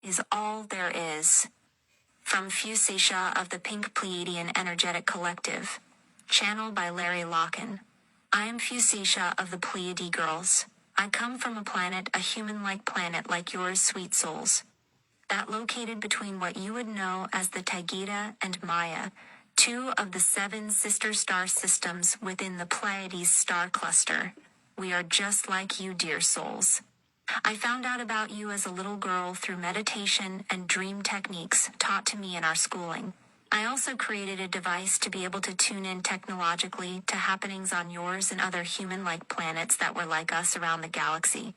is all there is. From Fusaisja of the Pink Pleiadian Energetic Collective. Channeled by Locken. I am Fusaisja of the Pleiady Girlz. I come from a planet, a human-like planet like yours, sweet souls. That located between what you would know as the Taygeta and Maya, two of the 7 sister star systems within the Pleiades star cluster. We are just like you, dear souls. I found out about you as a little girl through meditation and dream techniques taught to me in our schooling. I also created a device to be able to tune in technologically to happenings on yours and other human-like planets that were like us around the galaxy.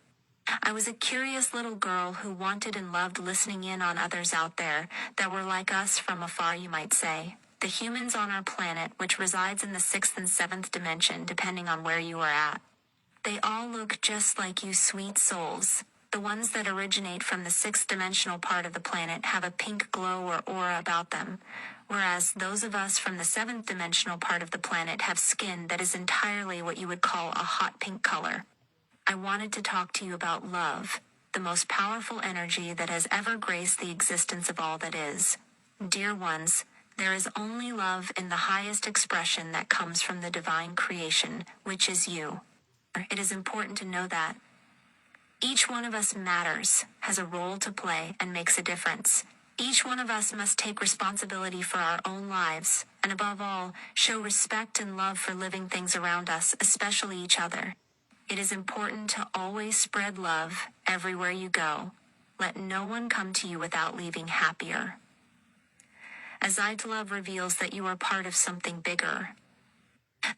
I was a curious little girl who wanted and loved listening in on others out there that were like us from afar, you might say. The humans on our planet, which resides in the 6th and 7th dimension depending on where you are at. They all look just like you, sweet souls. The ones that originate from the 6th dimensional part of the planet have a pink glow or aura about them, whereas those of us from the 7th dimensional part of the planet have skin that is entirely what you would call a hot pink color. I wanted to talk to you about love, the most powerful energy that has ever graced the existence of all that is. Dear ones, there is only love in the highest expression that comes from the divine creation, which is you. It is important to know that each one of us matters, has a role to play, and makes a difference. Each one of us must take responsibility for our own lives, and above all, show respect and love for living things around us, especially each other. It is important to always spread love everywhere you go. Let no one come to you without leaving happier. As love reveals that you are part of something bigger.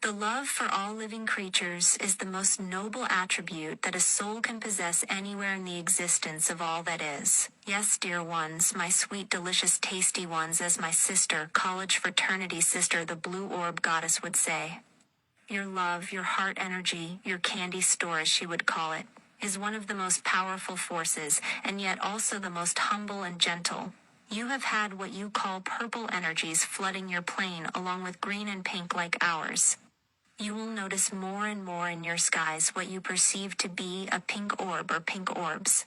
The love for all living creatures is the most noble attribute that a soul can possess anywhere in the existence of all that is. Yes, dear ones, my sweet, delicious, tasty ones, as my sister, college fraternity sister, the blue orb goddess would say. Your love, your heart energy, your candy store as she would call it, is one of the most powerful forces, and yet also the most humble and gentle. You have had what you call purple energies flooding your plane along with green and pink like ours. You will notice more and more in your skies what you perceive to be a pink orb or pink orbs.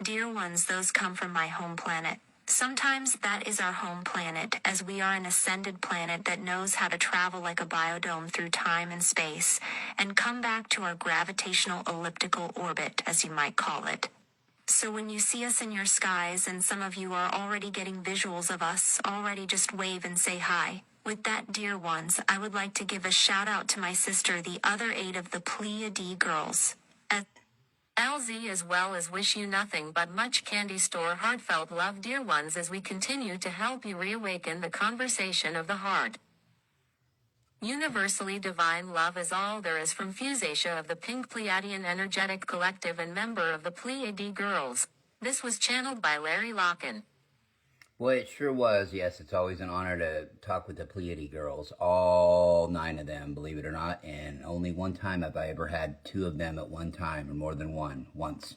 Dear ones, those come from my home planet. Sometimes that is our home planet, as we are an ascended planet that knows how to travel like a biodome through time and space, and come back to our gravitational elliptical orbit, as you might call it. So when you see us in your skies, and some of you are already getting visuals of us, already just wave and say hi. With that, dear ones, I would like to give a shout out to my sister, the other 8 of the Pleiady Girlz. LZ, as well as wish you nothing but much candy store heartfelt love, dear ones, as we continue to help you reawaken the conversation of the heart. Universally divine love is all there is, from Fusaisja of the Pink Pleiadian Energetic Collective and member of the Pleiady Girlz. This was channeled by Locken. Boy, it sure was. Yes, it's always an honor to talk with the Pleiady Girlz. All 9 of them, believe it or not. And only one time have I ever had 2 of them at one time, or more than one, once.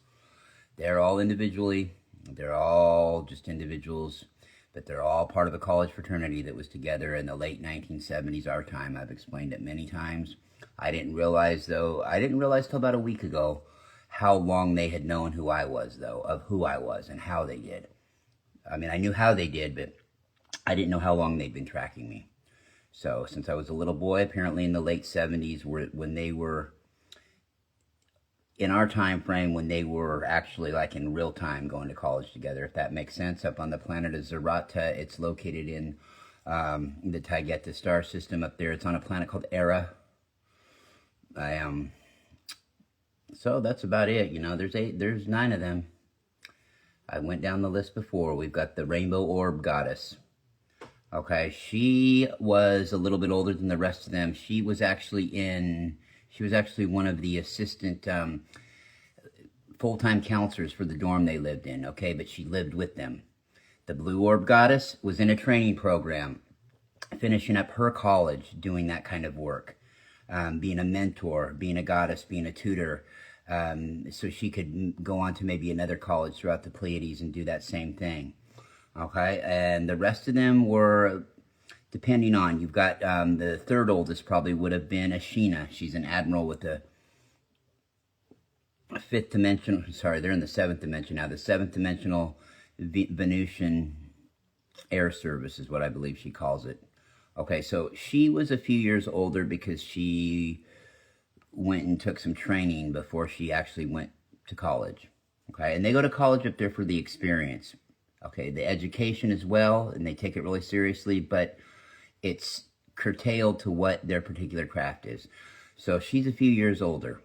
They're all individually. They're all just individuals. But they're all part of a college fraternity that was together in the late 1970s, our time. I've explained it many times. I didn't realize till about a week ago how long they had known who I was, though, of who I was and how they did. I mean, I knew how they did, but I didn't know how long they'd been tracking me. So, since I was a little boy, apparently in the late 70s, when they were, in our time frame, when they were actually like in real time going to college together, if that makes sense, up on the planet of Zarata. It's located in the Taygeta star system up there. It's on a planet called Era. So that's about it. You know, there's 9 of them. I went down the list before. We've got the Rainbow Orb Goddess. Okay, she was a little bit older than the rest of them. She was actually one of the assistant full-time counselors for the dorm they lived in, okay? But she lived with them. The Blue Orb Goddess was in a training program, finishing up her college, doing that kind of work, being a mentor, being a goddess, being a tutor, so she could go on to maybe another college throughout the Pleiades and do that same thing, okay? And the rest of them were, depending on, you've got the 3rd oldest probably would have been Ashina. She's an admiral with the 5th dimension. Sorry, they're in the 7th dimension now. The 7th dimensional Venusian Air Service is what I believe she calls it. Okay, so she was a few years older because she went and took some training before she actually went to college. Okay, and they go to college up there for the experience. Okay, the education as well, and they take it really seriously, but it's curtailed to what their particular craft is. So she's a few years older.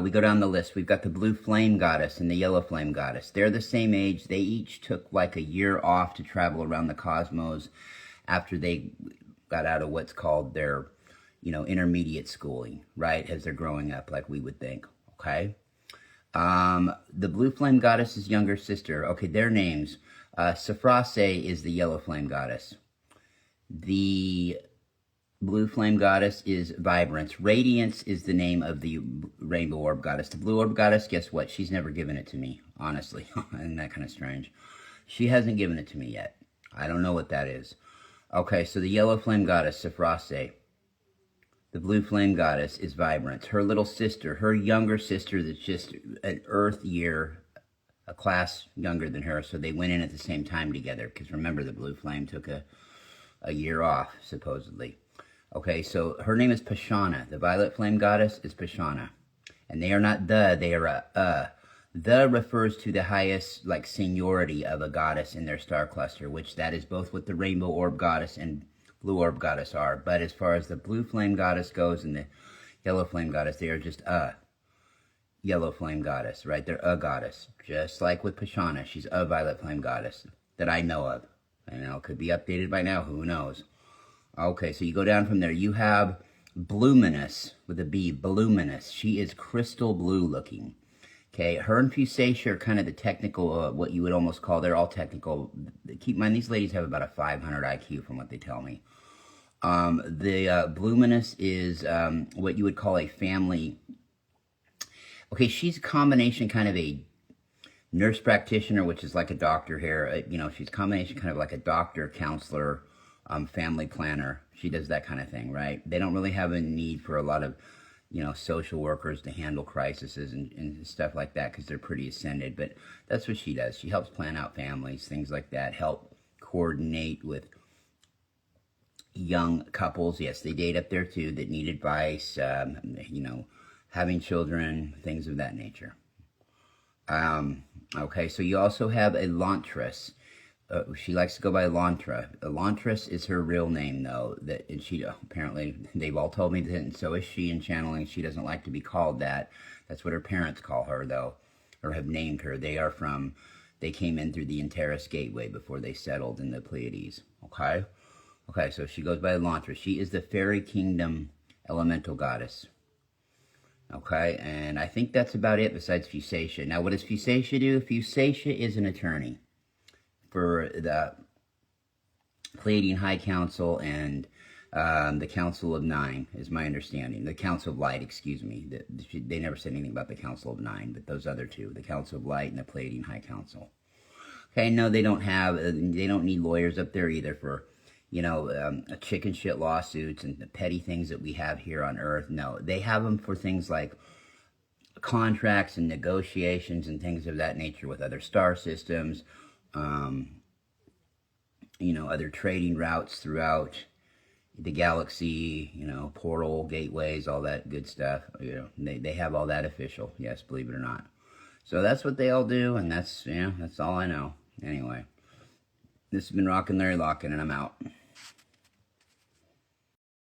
We go down the list. We've got the blue flame goddess and the yellow flame goddess. They're the same age. They each took like a year off to travel around the cosmos after they got out of what's called their, intermediate schooling, right? As they're growing up, like we would think, okay? The blue flame goddess's younger sister, okay, their names. Fusaisja is the yellow flame goddess. The blue flame goddess is Vibrance. Radiance is the name of the rainbow orb goddess. The blue orb goddess, guess what? She's never given it to me, honestly. Isn't that kind of strange? She hasn't given it to me yet. I don't know what that is. Okay, so the yellow flame goddess, Fusaisja. The blue flame goddess is Vibrance. Her little sister, her younger sister that's just an Earth year, a class younger than her, so they went in at the same time together, because remember, the blue flame took a year off, supposedly. Okay, so her name is Pashana. The violet flame goddess is Pashana. And they are not they are a. The refers to the highest, like, seniority of a goddess in their star cluster, which that is both what the rainbow orb goddess and blue orb goddess are. But as far as the blue flame goddess goes and the yellow flame goddess, they are just a yellow flame goddess, right? They're a goddess. Just like with Pashana, she's a violet flame goddess that I know of. It could be updated by now, who knows? Okay, so you go down from there. You have Bluminous, with a B, Bluminous. She is crystal blue looking. Okay, her and Fusaisja are kind of the technical, what you would almost call, they're all technical. Keep in mind, these ladies have about a 500 IQ from what they tell me. The Bluminous is what you would call a family. Okay, she's a combination kind of a nurse practitioner, which is like a doctor here. She's a combination kind of like a doctor, counselor, family planner. She does that kind of thing, right? They don't really have a need for a lot of, social workers to handle crises and stuff like that because they're pretty ascended. But that's what she does. She helps plan out families, things like that, help coordinate with young couples. Yes, they date up there too that need advice, having children, things of that nature. Okay, so you also have a Lantress. She likes to go by Lantra. Lantress is her real name, though. And she apparently, they've all told me that, and so is she in channeling. She doesn't like to be called that. That's what her parents call her, though, or have named her. They came in through the Antares Gateway before they settled in the Pleiades. Okay? Okay, so she goes by Lantra. She is the Fairy Kingdom elemental goddess. Okay, and I think that's about it besides Fusaisja. Now, what does Fusaisja do? Fusaisja is an attorney for the Pleiadian High Council and the Council of Nine, is my understanding. The Council of Light, excuse me. They never said anything about the Council of Nine, but those other two, the Council of Light and the Pleiadian High Council. Okay, no, they don't need lawyers up there either for, chicken shit lawsuits and the petty things that we have here on Earth. No, they have them for things like contracts and negotiations and things of that nature with other star systems, other trading routes throughout the galaxy, portal, gateways, all that good stuff. They have all that official, yes, believe it or not. So that's what they all do, and that's all I know. Anyway, this has been Rockin' Larry Locken, and I'm out.